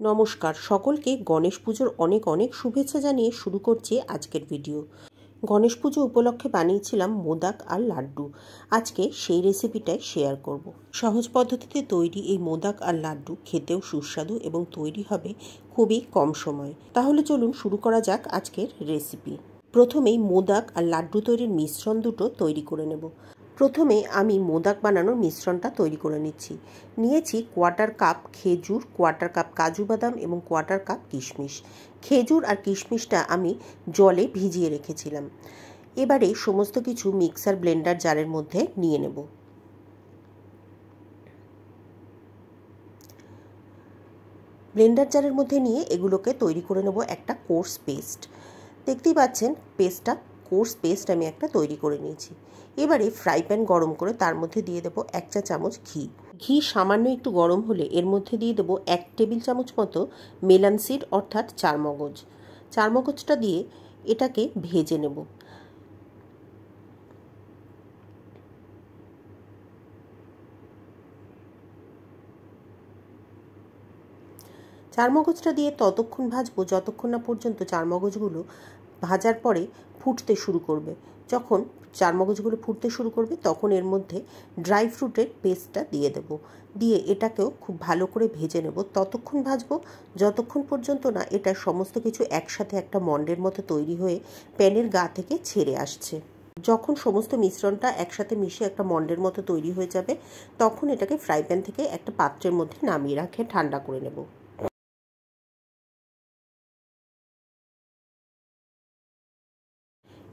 নমস্কার সকলকে গণেশ পুজোর অনেক অনেক শুভেচ্ছা জানিয়ে শুরু করছি আজকের ভিডিও। গণেশ পুজো উপলক্ষে বানিয়েছিলাম মোদক আর লাড্ডু। আজকে সেই রেসিপিটাই শেয়ার করব। সহজ পদ্ধতিতে তৈরি এই মোদক আর লাড্ডু খেতেও সুস্বাদু এবং তৈরি হবে খুবই কম সময়ে। তাহলে চলুন শুরু করা যাক আজকের রেসিপি। প্রথমেই মোদক আর লাড্ডু তৈরির মিশ্রণ দুটো তৈরি করে নেব। প্রথমে আমি মোদক বানানোর মিশ্রণটা তৈরি করে নিচ্ছি। নিয়েছি কোয়ার্টার কাপ খেজুর, কোয়ার্টার কাপ কাজু বাদাম এবং কোয়ার্টার কাপ কিশমিশ। খেজুর আর কিশমিশটা আমি জলে ভিজিয়ে রেখেছিলাম। এবারে সমস্ত কিছু মিক্সার ব্লেন্ডার জারের মধ্যে নিয়ে নেব। ব্লেন্ডার জারের মধ্যে নিয়ে এগুলোকে তৈরি করে নেব একটা কোর্স পেস্ট। দেখতেই পাচ্ছেন কোর্স পেস্ট আমি একটা তৈরি করে নিয়েছি। এবারে ফ্রাই প্যান গরম করে তার মধ্যে দিয়ে দেবো 1 চা চামচ ঘি। ঘি সামান্য একটু গরম হলে এর মধ্যে দিয়ে দেবো 1 টেবিল চামচ মতো মেলান সিড অর্থাৎ চারমগজ। চারমগজটা দিয়ে এটাকে ভেজে নেব। চারমগজটা দিয়ে ততক্ষণ ভাজবো যতক্ষণ না পর্যন্ত চারমগজগুলো ভাজার পরে ফুটতে শুরু করবে। যখন চারমগজগুলো ফুটতে শুরু করবে তখন এর মধ্যে ড্রাই ফ্রুটের পেস্টটা দিয়ে দেব। দিয়ে এটাকেও খুব ভালো করে ভেজে নেব। ততক্ষণ ভাজবো যতক্ষণ পর্যন্ত না এটা সমস্ত কিছু একসাথে একটা মন্ডের মতো তৈরি হয়ে প্যানের গা থেকে ছেড়ে আসছে। যখন সমস্ত মিশ্রণটা একসাথে মিশে একটা মন্ডের মতো তৈরি হয়ে যাবে তখন এটাকে ফ্রাই প্যান থেকে একটা পাত্রের মধ্যে নামিয়ে রেখে ঠান্ডা করে নেব।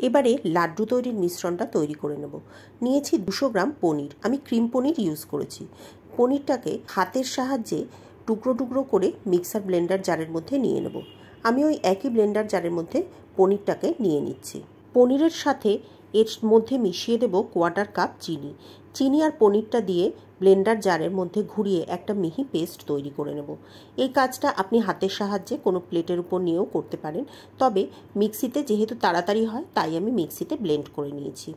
এবারে লাড্ডু তৈরির মিশ্রণটা তৈরি করে নেব। নিয়েছি 200 গ্রাম পনির। আমি ক্রিম পনির ইউজ করেছি। পনিরটাকে হাতের সাহায্যে টুকরো টুকরো করে মিক্সার ব্লেন্ডার জারের মধ্যে নিয়ে নেব। আমি ওই একই ব্লেন্ডার জারের মধ্যে পনিরটাকে নিয়ে নিচ্ছি। পনিরের সাথে এর মধ্যে মিশিয়ে দেব কোয়ার্টার কাপ চিনি। চিনি আর পনিরটা দিয়ে ব্লেন্ডার জারের মধ্যে ঘুরিয়ে একটা মিহি পেস্ট তৈরি করে নেব। এই কাজটা আপনি হাতের সাহায্যে কোনো প্লেটের উপর নিয়েও করতে পারেন, তবে মিক্সিতে যেহেতু তাড়াতাড়ি হয় তাই আমি মিক্সিতে ব্লেন্ড করে নিয়েছি।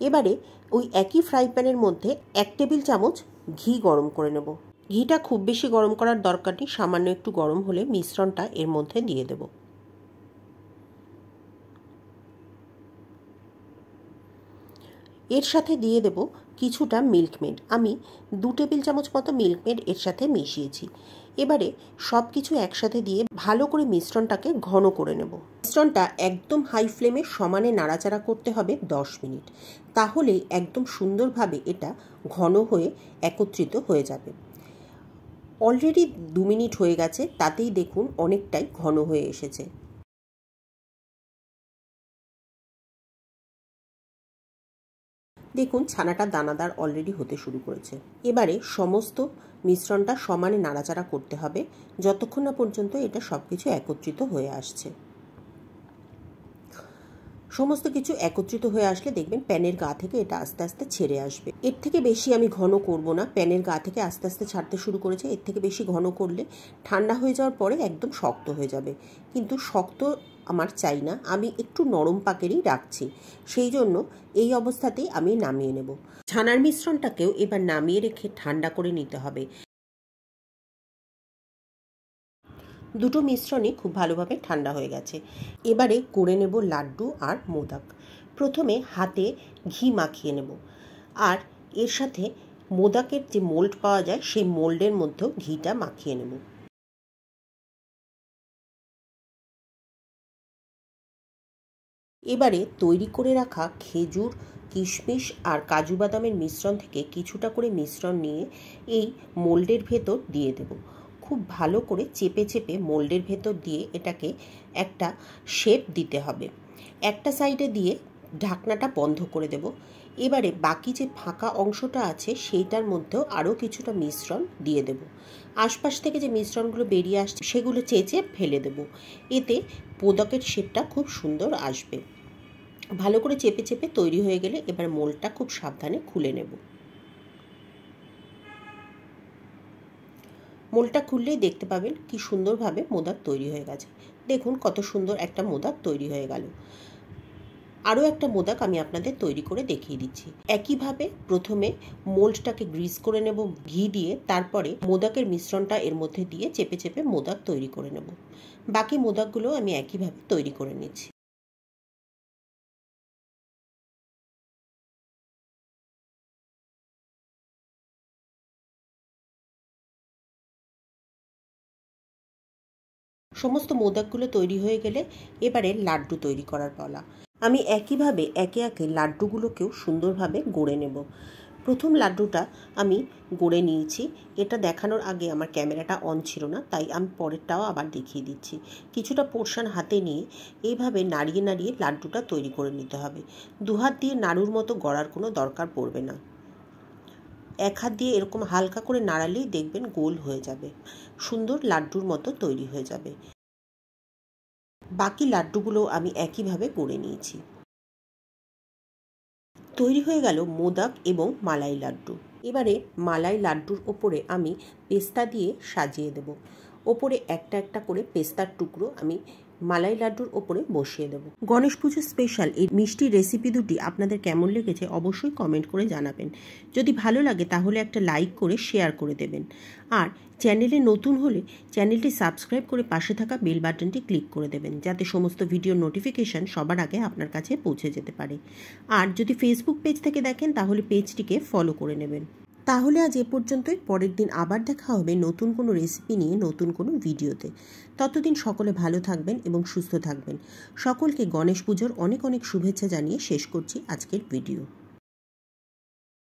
এবারে ওই একই ফ্রাই প্যানের মধ্যে 1 টেবিল চামচ ঘি গরম করে নেব। ঘিটা খুব বেশি গরম করার দরকার নেই, সামান্য একটু গরম হলে মিশ্রণটা এর মধ্যে দিয়ে দেব। এর সাথে দিয়ে দেব কিছুটা মিল্কমেড। আমি 2 টেবিল চামচ মতো মিল্কমেড এর সাথে মিশিয়েছি। এবারে সব কিছু একসাথে দিয়ে ভালো করে মিশ্রণটাকে ঘন করে নেব। মিশ্রণটা একদম হাই ফ্লেমে সমানে নাড়াচাড়া করতে হবে 10 মিনিট। তাহলেই একদম সুন্দরভাবে এটা ঘন হয়ে একত্রিত হয়ে যাবে। অলরেডি 2 মিনিট হয়ে গেছে, তাতেই দেখুন অনেকটাই ঘন হয়ে এসেছে। দেখুন ছানাটা দানাদার অলরেডি হতে শুরু করেছে। এবারে সমস্ত মিশ্রণটা সমানে নাড়াচাড়া করতে হবে যতক্ষণ না পর্যন্ত এটা সব কিছু একত্রিত হয়ে আসছে। সমস্ত কিছু একত্রিত হয়ে আসলে দেখবেন প্যানের গা থেকে এটা আস্তে আস্তে ছেড়ে আসবে। এর থেকে বেশি আমি ঘন করব না। প্যানের গা থেকে আস্তে আস্তে ছাড়তে শুরু করেছে। এর থেকে বেশি ঘন করলে ঠান্ডা হয়ে যাওয়ার পরে একদম শক্ত হয়ে যাবে। কিন্তু শক্ত আমার চাই না, আমি একটু নরম পাকেরই রাখছি। সেই জন্য এই অবস্থাতেই আমি নামিয়ে নেব। ছানার মিশ্রণটাকেও এবার নামিয়ে রেখে ঠান্ডা করে নিতে হবে। দুটো মিশ্রণই খুব ভালোভাবে ঠান্ডা হয়ে গেছে। এবারে করে নেব লাড্ডু আর মোদক। প্রথমে হাতে ঘি মাখিয়ে নেব আর এর সাথে মোদকের যে মোল্ড পাওয়া যায় সেই মোল্ডের মধ্যেও ঘিটা মাখিয়ে নেব। এবারে তৈরি করে রাখা খেজুর, কিশমিশ আর কাজু বাদামের মিশ্রণ থেকে কিছুটা করে মিশ্রণ নিয়ে এই মোল্ডের ভেতর দিয়ে দেব। খুব ভালো করে চেপে চেপে মোল্ডের ভেতর দিয়ে এটাকে একটা শেপ দিতে হবে। একটা সাইডে দিয়ে ঢাকনাটা বন্ধ করে দেব। এবারে বাকি যে ফাঁকা অংশটা আছে সেইটার মধ্যেও আরও কিছুটা মিশ্রণ দিয়ে দেব। আশপাশ থেকে যে মিশ্রণগুলো বেরিয়ে আসছে সেগুলো চেঁচে ফেলে দেব। এতে মোদকের শেপটা খুব সুন্দর আসবে। ভালো করে চেপে চেপে তৈরি হয়ে গেলে এবার মোল্ডটা খুব সাবধানে খুলে নেব। মোল্ডটা খুললেই দেখতে পাবেন কি সুন্দরভাবে মোদক তৈরি হয়ে গেছে। দেখুন কত সুন্দর একটা মোদক তৈরি হয়ে গেল। আরও একটা মোদক আমি আপনাদের তৈরি করে দেখিয়ে দিচ্ছি। একইভাবে প্রথমে মোল্ডটাকে গ্রিস করে নেব ঘি দিয়ে, তারপরে মোদকের মিশ্রণটা এর মধ্যে দিয়ে চেপে চেপে মোদক তৈরি করে নেব। বাকি মোদকগুলো আমি একইভাবে তৈরি করে নিচ্ছি। সমস্ত মোদকগুলো তৈরি হয়ে গেলে এবারে লাড্ডু তৈরি করার পালা। আমি একইভাবে একে একে লাড্ডুগুলোকেও সুন্দরভাবে গড়ে নেব। প্রথম লাড্ডুটা আমি গড়ে নিয়েছি। এটা দেখানোর আগে আমার ক্যামেরাটা অন ছিল না, তাই আমি পরেরটাও আবার দেখিয়ে দিচ্ছি। কিছুটা পোর্শন হাতে নিয়ে এইভাবে নাড়িয়ে নাড়িয়ে লাড্ডুটা তৈরি করে নিতে হবে। দুহাত দিয়ে নাড়ুর মতো গড়ার কোনো দরকার পড়বে না। এক হাত দিয়ে এরকম হালকা করে নাড়ালেই দেখবেন গোল হয়ে যাবে, সুন্দর লাড্ডুর মতো তৈরি হয়ে যাবে। বাকি লাড্ডুগুলো আমি একইভাবে গড়ে নিয়েছি। তৈরি হয়ে গেল মোদক এবং মালাই লাড্ডু। এবারে মালাই লাড্ডুর ওপরে আমি পেস্তা দিয়ে সাজিয়ে দেব। ওপরে একটা একটা করে পেস্তার টুকরো আমি মালাই লাড্ডুর ওপরে বসিয়ে দেব। গণেশ পুজো স্পেশাল এই মিষ্টি রেসিপি দুটি আপনাদের কেমন লেগেছে অবশ্যই কমেন্ট করে জানাবেন। যদি ভালো লাগে তাহলে একটা লাইক করে শেয়ার করে দেবেন। আর চ্যানেলে নতুন হলে চ্যানেলটি সাবস্ক্রাইব করে পাশে থাকা বেল বাটনটি ক্লিক করে দেবেন, যাতে সমস্ত ভিডিওর নোটিফিকেশান সবার আগে আপনার কাছে পৌঁছে যেতে পারে। আর যদি ফেসবুক পেজ থেকে দেখেন তাহলে পেজটিকে ফলো করে নেবেন। তাহলে আজ এ পর্যন্তই। পরের দিন আবার দেখা হবে নতুন কোনো রেসিপি নিয়ে নতুন কোনো ভিডিওতে। ততদিন সকলে ভালো থাকবেন এবং সুস্থ থাকবেন। সকলকে গণেশ পুজোর অনেক অনেক শুভেচ্ছা জানিয়ে শেষ করছি আজকের ভিডিও।